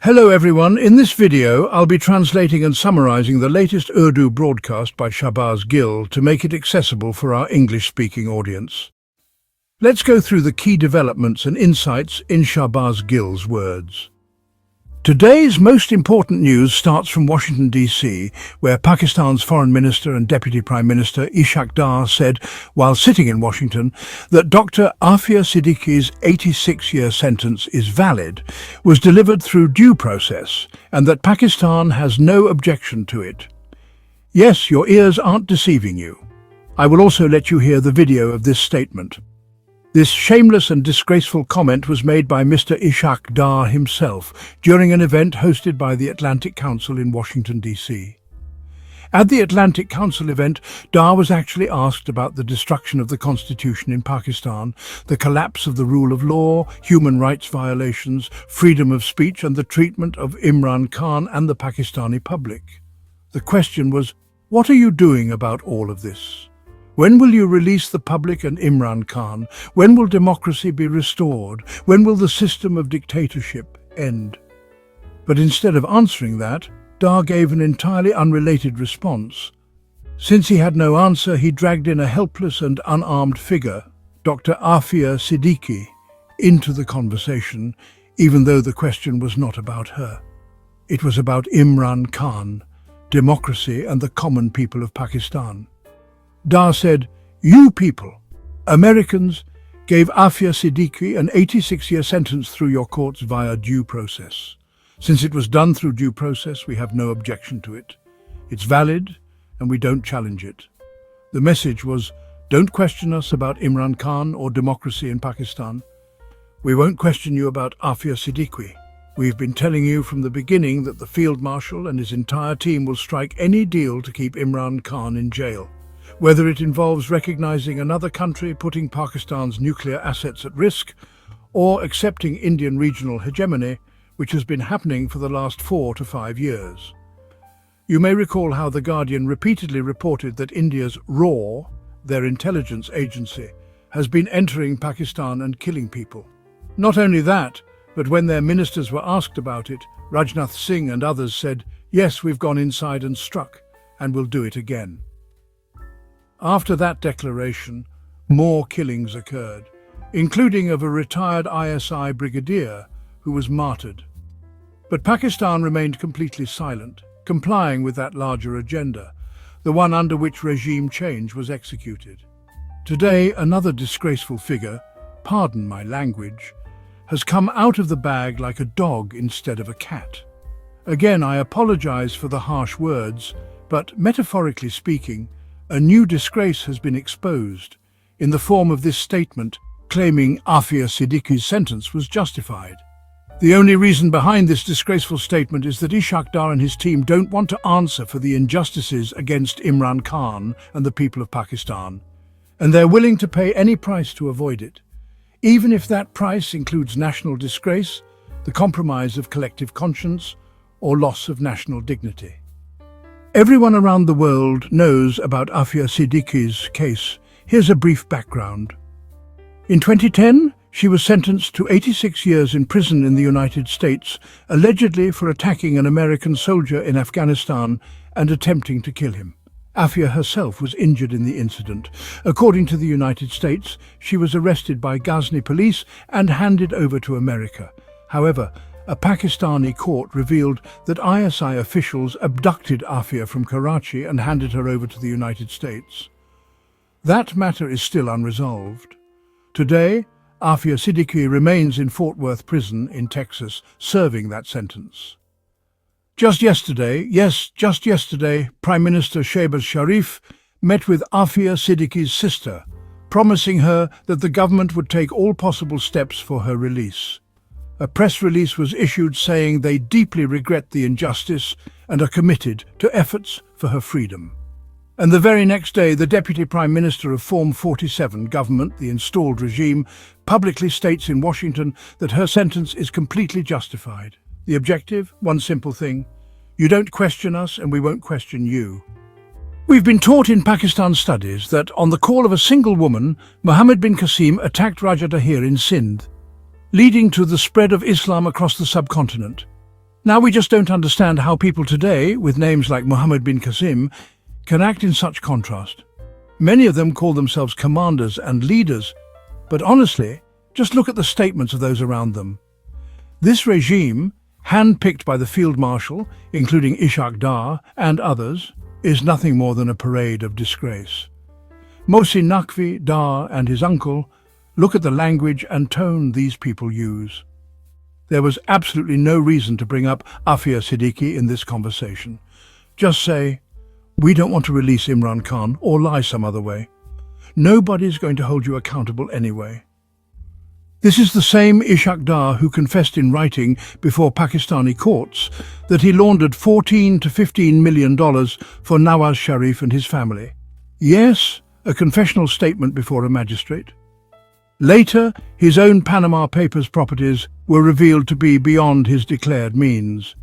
Hello everyone, in this video I'll be translating and summarizing the latest Urdu broadcast by Shahbaz Gill to make it accessible for our English-speaking audience. Let's go through the key developments and insights in Shahbaz Gill's words. Today's most important news starts from Washington, D.C., where Pakistan's Foreign Minister and Deputy Prime Minister Iqbal said, while sitting in Washington, that Dr. Afia Siddiqui's 86-year sentence is valid, was delivered through due process, and that Pakistan has no objection to it. Yes, your ears aren't deceiving you. I will also let you hear the video of this statement. This shameless and disgraceful comment was made by Mr. Iqbal himself during an event hosted by the Atlantic Council in Washington, D.C. At the Atlantic Council event, Dar was actually asked about the destruction of the Constitution in Pakistan, the collapse of the rule of law, human rights violations, freedom of speech and the treatment of Imran Khan and the Pakistani public. The question was, what are you doing about all of this? When will you release the public and Imran Khan? When will democracy be restored? When will the system of dictatorship end? But instead of answering that, Dar gave an entirely unrelated response. Since he had no answer, he dragged in a helpless and unarmed figure, Dr. Afia Siddiqui, into the conversation, even though the question was not about her. It was about Imran Khan, democracy and the common people of Pakistan. Dar said, "You people, Americans, gave Afia Siddiqui an 86-year sentence through your courts via due process. Since it was done through due process, we have no objection to it. It's valid, and we don't challenge it." The message was, don't question us about Imran Khan or democracy in Pakistan. We won't question you about Afia Siddiqui. We've been telling you from the beginning that the Field Marshal and his entire team will strike any deal to keep Imran Khan in jail. Whether it involves recognizing another country, putting Pakistan's nuclear assets at risk, or accepting Indian regional hegemony, which has been happening for the last 4 to 5 years. You may recall how The Guardian repeatedly reported that India's RAW, their intelligence agency, has been entering Pakistan and killing people. Not only that, but when their ministers were asked about it, Rajnath Singh and others said, "Yes, we've gone inside and struck, and we'll do it again." After that declaration, more killings occurred, including of a retired iSi brigadier who was martyred. But Pakistan remained completely silent, complying with that larger agenda, the one under which regime change was executed. Today, another disgraceful figure, pardon my language, has come out of the bag like a dog instead of a cat. Again, I apologize for the harsh words, but metaphorically speaking, a new disgrace has been exposed in the form of this statement claiming Afia Siddiqui's sentence was justified. The only reason behind this disgraceful statement is that Iqbal and his team don't want to answer for the injustices against Imran Khan and the people of Pakistan, and they're willing to pay any price to avoid it, even if that price includes national disgrace, the compromise of collective conscience, or loss of national dignity. Everyone around the world knows about Afia Siddiqui's case. Here's a brief background. In 2010, she was sentenced to 86 years in prison in the United States, allegedly for attacking an American soldier in Afghanistan and attempting to kill him. Afia herself was injured in the incident. According to the United States, she was arrested by Ghazni police and handed over to America. However, a Pakistani court revealed that iSi officials abducted Afia from Karachi and handed her over to the United States. That matter is still unresolved. Today, Afia Siddiqui remains in Fort Worth Prison in Texas, serving that sentence. Just yesterday, Prime Minister Shahbaz Sharif met with Afia Siddiqui's sister, promising her that the government would take all possible steps for her release. A press release was issued saying they deeply regret the injustice and are committed to efforts for her freedom. And the very next day, the Deputy Prime Minister of Form 47 government, the installed regime, publicly states in Washington that her sentence is completely justified. The objective? One simple thing. You don't question us and we won't question you. We've been taught in Pakistan studies that on the call of a single woman, Mohammed bin Qasim attacked Raja Dahir in Sindh, leading to the spread of Islam across the subcontinent. Now we just don't understand how people today, with names like Mohammed bin Qasim, can act in such contrast. Many of them call themselves commanders and leaders, but honestly, just look at the statements of those around them. This regime, hand-picked by the Field Marshal, including Ishaq Dar and others, is nothing more than a parade of disgrace. Mohsin Naqvi, Dar and his uncle, look at the language and tone these people use. There was absolutely no reason to bring up Afia Siddiqui in this conversation. Just say, we don't want to release Imran Khan or lie some other way. Nobody's going to hold you accountable anyway. This is the same Ishaq Dar who confessed in writing before Pakistani courts that he laundered $14 to $15 million for Nawaz Sharif and his family. Yes, a confessional statement before a magistrate. Later, his own Panama Papers properties were revealed to be beyond his declared means.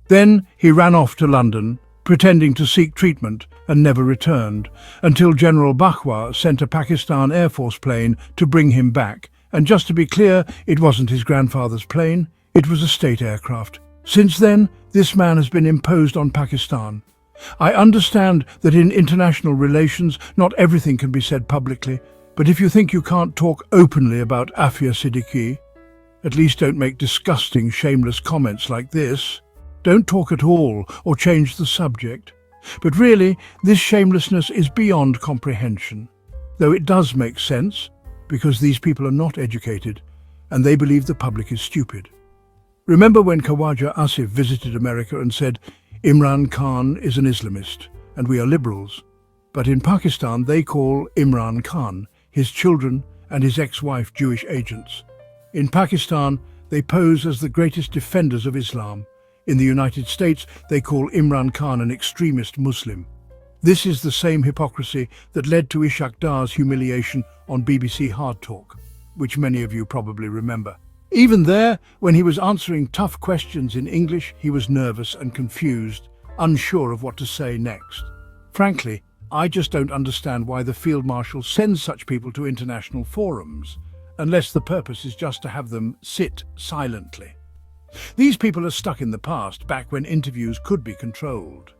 Then he ran off to London, pretending to seek treatment, and never returned, until General Bajwa sent a Pakistan Air Force plane to bring him back. And just to be clear, it wasn't his grandfather's plane, it was a state aircraft. Since then, this man has been imposed on Pakistan. I understand that in international relations, not everything can be said publicly, but if you think you can't talk openly about Afia Siddiqui, at least don't make disgusting, shameless comments like this. Don't talk at all or change the subject. But really, this shamelessness is beyond comprehension, though it does make sense, because these people are not educated and they believe the public is stupid. Remember when Khawaja Asif visited America and said, Imran Khan is an Islamist and we are liberals. But in Pakistan they call Imran Khan his children and his ex-wife Jewish agents. In Pakistan they pose as the greatest defenders of Islam. In the United States they call Imran Khan an extremist Muslim. This is the same hypocrisy that led to Ishaq Dar's humiliation on BBC Hard Talk, which many of you probably remember. Even there, when he was answering tough questions in English, he was nervous and confused, unsure of what to say next. Frankly, I just don't understand why the Field Marshal sends such people to international forums, unless the purpose is just to have them sit silently. These people are stuck in the past, back when interviews could be controlled.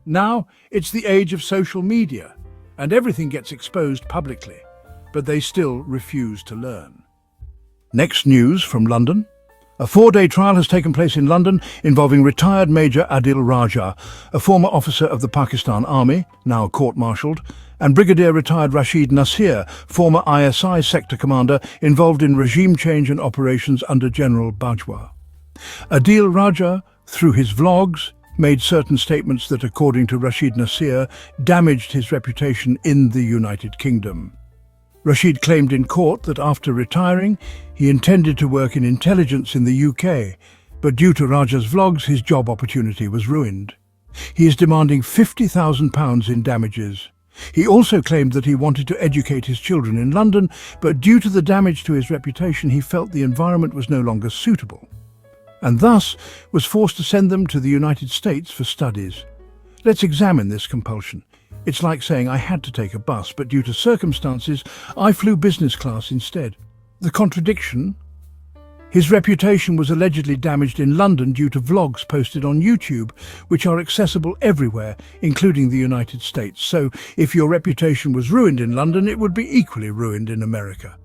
Now, it's the age of social media, and everything gets exposed publicly, but they still refuse to learn. Next news from London. A 4-day trial has taken place in London involving retired Major Adil Raja, a former officer of the Pakistan Army, now court-martialed, and Brigadier retired Rashid Nasir, former ISI sector commander involved in regime change and operations under General Bajwa. Adil Raja, through his vlogs, made certain statements that, according to Rashid Nasir, damaged his reputation in the United Kingdom. Rashid claimed in court that after retiring, he intended to work in intelligence in the UK, but due to Raja's vlogs, his job opportunity was ruined. He is demanding £50,000 in damages. He also claimed that he wanted to educate his children in London, but due to the damage to his reputation, he felt the environment was no longer suitable, and thus was forced to send them to the United States for studies. Let's examine this compulsion. It's like saying I had to take a bus, but due to circumstances, I flew business class instead. The contradiction? His reputation was allegedly damaged in London due to vlogs posted on YouTube, which are accessible everywhere, including the United States. So, if your reputation was ruined in London, it would be equally ruined in America.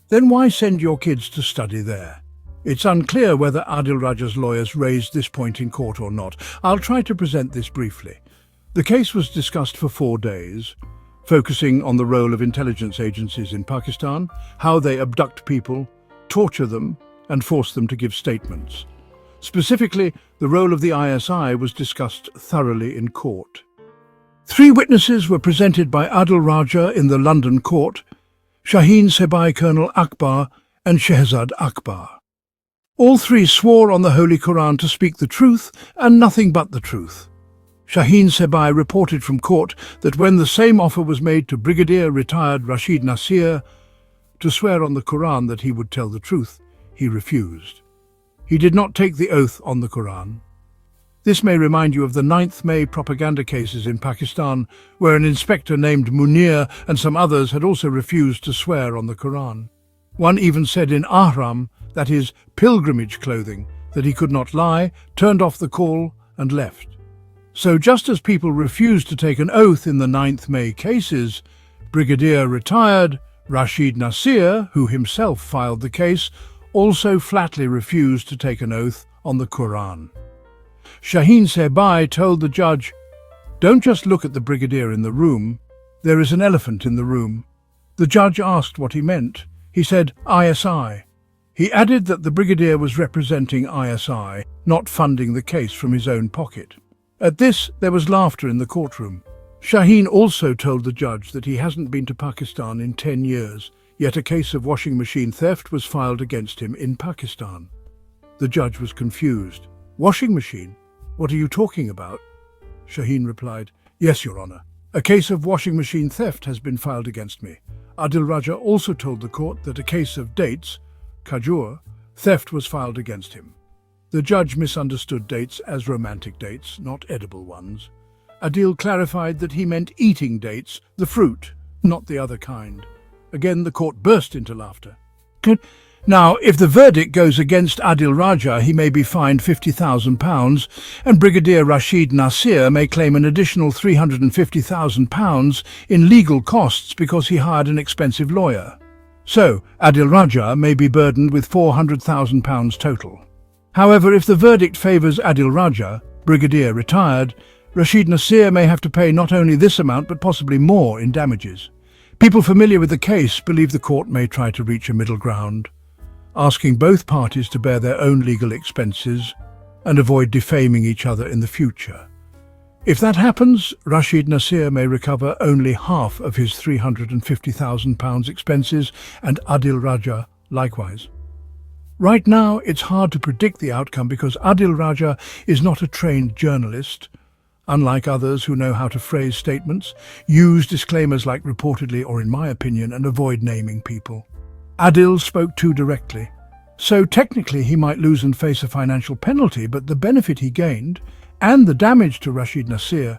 Then why send your kids to study there? It's unclear whether Adil Raja's lawyers raised this point in court or not. I'll try to present this briefly. The case was discussed for 4 days, focusing on the role of intelligence agencies in Pakistan, how they abduct people, torture them, and force them to give statements. Specifically, the role of the ISI was discussed thoroughly in court. 3 witnesses were presented by Adil Raja in the London court: Shaheen Sebai Colonel Akbar and Shehzad Akbar. All 3 swore on the Holy Quran to speak the truth and nothing but the truth. Shaheen Sebai reported from court that when the same offer was made to Brigadier retired Rashid Nasir to swear on the Quran that he would tell the truth, he refused. He did not take the oath on the Quran. This may remind you of the 9th May propaganda cases in Pakistan, where an inspector named Munir and some others had also refused to swear on the Quran. One even said in ahram, that is, pilgrimage clothing, that he could not lie, turned off the call and left. So just as people refused to take an oath in the 9th May cases, Brigadier retired Rashid Nasir, who himself filed the case, also flatly refused to take an oath on the Quran. Shaheen Sebai told the judge, "Don't just look at the brigadier in the room. There is an elephant in the room." The judge asked what he meant. He said, "iSi." He added that the brigadier was representing iSi, not funding the case from his own pocket. At this, there was laughter in the courtroom. Shaheen also told the judge that he hasn't been to Pakistan in 10 years, yet a case of washing machine theft was filed against him in Pakistan. The judge was confused. "Washing machine? What are you talking about?" Shaheen replied, "Yes, Your Honor. A case of washing machine theft has been filed against me." Adil Raja also told the court that a case of dates, Kajur, theft was filed against him. The judge misunderstood dates as romantic dates, not edible ones. Adil clarified that he meant eating dates, the fruit, not the other kind. Again, the court burst into laughter. Now, if the verdict goes against Adil Raja, he may be fined £50,000, and Brigadier Rashid Nasir may claim an additional £350,000 in legal costs because he hired an expensive lawyer. So, Adil Raja may be burdened with £400,000 total. However, if the verdict favours Adil Raja, Brigadier retired, Rashid Nasir may have to pay not only this amount but possibly more in damages. People familiar with the case believe the court may try to reach a middle ground, asking both parties to bear their own legal expenses and avoid defaming each other in the future. If that happens, Rashid Nasir may recover only half of his £350,000 expenses, and Adil Raja likewise. Right now, it's hard to predict the outcome because Adil Raja is not a trained journalist. Unlike others who know how to phrase statements, use disclaimers like reportedly or in my opinion, and avoid naming people. Adil spoke too directly. So technically he might lose and face a financial penalty, but the benefit he gained, and the damage to Rashid Nasir,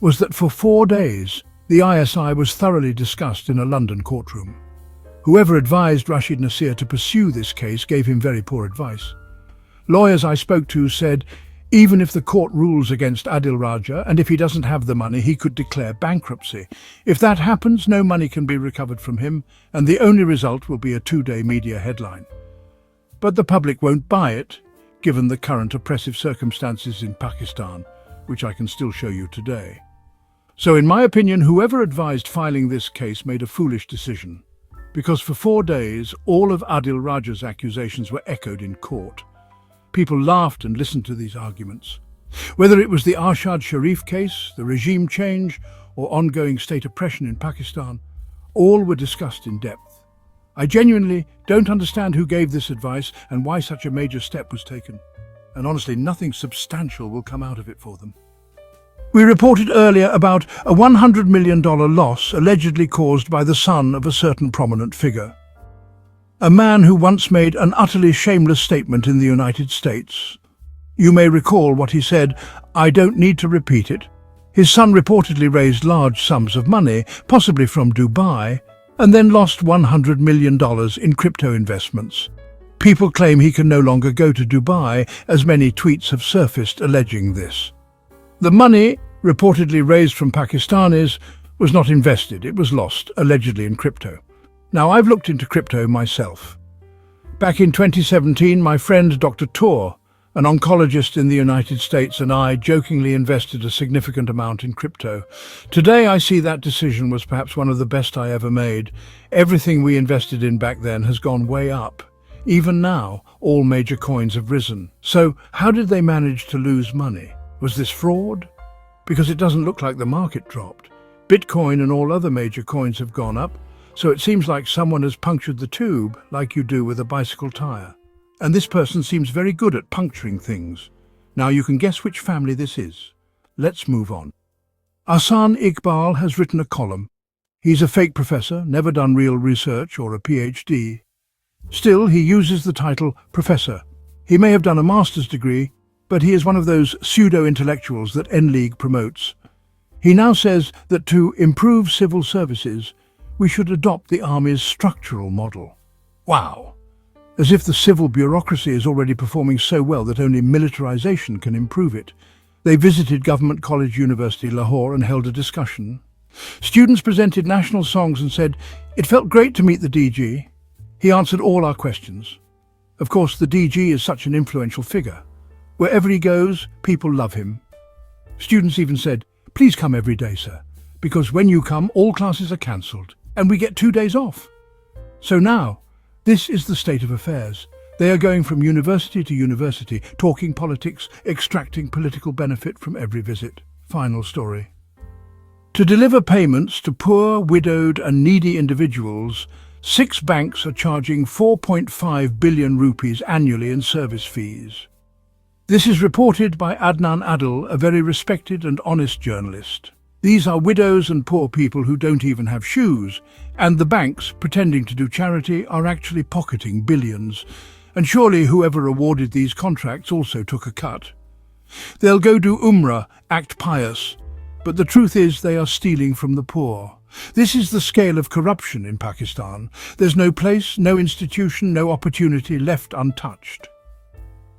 was that for 4 days the iSi was thoroughly discussed in a London courtroom. Whoever advised Rashid Nasir to pursue this case gave him very poor advice. Lawyers I spoke to said, even if the court rules against Adil Raja, and if he doesn't have the money, he could declare bankruptcy. If that happens, no money can be recovered from him, and the only result will be a 2-day media headline. But the public won't buy it, given the current oppressive circumstances in Pakistan, which I can still show you today. So in my opinion, whoever advised filing this case made a foolish decision, because for 4 days, all of Adil Raja's accusations were echoed in court. People laughed and listened to these arguments. Whether it was the Arshad Sharif case, the regime change, or ongoing state oppression in Pakistan, all were discussed in depth. I genuinely don't understand who gave this advice and why such a major step was taken. And honestly, nothing substantial will come out of it for them. We reported earlier about a $100 million loss allegedly caused by the son of a certain prominent figure. A man who once made an utterly shameless statement in the United States. You may recall what he said, I don't need to repeat it. His son reportedly raised large sums of money, possibly from Dubai, and then lost $100 million in crypto investments. People claim he can no longer go to Dubai, as many tweets have surfaced alleging this. The money, reportedly raised from Pakistanis, was not invested, it was lost, allegedly in crypto. Now, I've looked into crypto myself. Back in 2017, my friend Dr. Tour, an oncologist in the United States, and I jokingly invested a significant amount in crypto. Today, I see that decision was perhaps one of the best I ever made. Everything we invested in back then has gone way up. Even now, all major coins have risen. So, how did they manage to lose money? Was this fraud? Because it doesn't look like the market dropped. Bitcoin and all other major coins have gone up. So it seems like someone has punctured the tube, like you do with a bicycle tire. And this person seems very good at puncturing things. Now you can guess which family this is. Let's move on. Our son Iqbal has written a column. He's a fake professor, never done real research or a PhD. Still, he uses the title professor. He may have done a master's degree, but he is one of those pseudo-intellectuals that N-League promotes. He now says that to improve civil services, we should adopt the Army's structural model. Wow! as if the civil bureaucracy is already performing so well that only militarization can improve it. They visited Government College University, Lahore, and held a discussion. Students presented national songs and said, "It felt great to meet the DG. He answered all our questions." Of course, the DG is such an influential figure. Wherever he goes, people love him. Students even said, "Please come every day, sir, because when you come, all classes are cancelled, and we get 2 days off." So now, this is the state of affairs. They are going from university to university, talking politics, extracting political benefit from every visit. Final story. To deliver payments to poor, widowed and needy individuals, 6 banks are charging 4.5 billion rupees annually in service fees. This is reported by Adnan Adil, a very respected and honest journalist. These are widows and poor people who don't even have shoes, and the banks, pretending to do charity, are actually pocketing billions. And surely whoever awarded these contracts also took a cut. They'll go do Umrah, act pious, but the truth is they are stealing from the poor. This is the scale of corruption in Pakistan. There's no place, no institution, no opportunity left untouched.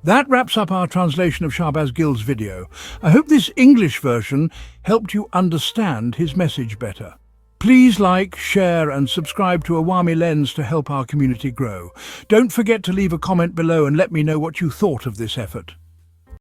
That wraps up our translation of Shahbaz Gill's video. I hope this English version helped you understand his message better. Please like, share and subscribe to Awami Lens to help our community grow. Don't forget to leave a comment below and let me know what you thought of this effort.